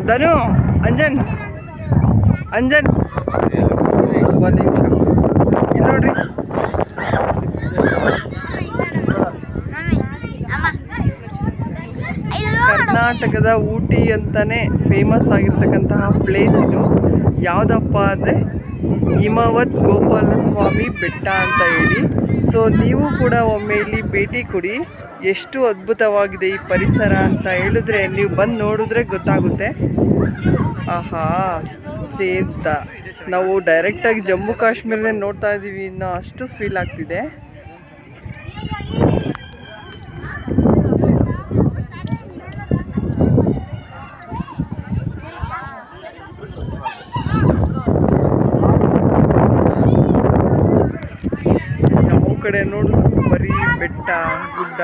ಧನು ಅಂಜನ್ ಅಂಜನ್ ಒಂದು ನಿಮಿಷ ಇಲ್ಲಿ ನೋಡ್ರಿ. ಕರ್ನಾಟಕದ ಊಟಿ ಅಂತಾನೆ ಫೇಮಸ್ ಆಗಿರ್ತಕ್ಕಂತಹ ಪ್ಲೇಸ್ ಇದು. ಯಾವುದಪ್ಪ ಅಂದರೆ ಹಿಮವದ್ ಗೋಪಾಲಸ್ವಾಮಿ ಬೆಟ್ಟ ಅಂತ ಹೇಳಿ. ಸೊ ನೀವು ಕೂಡ ಒಮ್ಮೆ ಇಲ್ಲಿ ಭೇಟಿ ಕೊಡಿ. ಎಷ್ಟು ಅದ್ಭುತವಾಗಿದೆ ಈ ಪರಿಸರ ಅಂತ ಹೇಳಿದ್ರೆ ನೀವು ಬಂದು ನೋಡಿದ್ರೆ ಗೊತ್ತಾಗುತ್ತೆ. ಆಹಾ ಸೇಂತ ನಾವು ಡೈರೆಕ್ಟಾಗಿ ಜಮ್ಮು ಕಾಶ್ಮೀರನೇ ನೋಡ್ತಾ ಇದ್ದೀವಿ ಅನ್ನೋ ಅಷ್ಟು ಫೀಲ್ ಆಗ್ತಿದೆ. ಯಾವ ಕಡೆ ನೋಡಿದ್ರು ಬರೀ ಬೆಟ್ಟ ಗುಡ್ಡ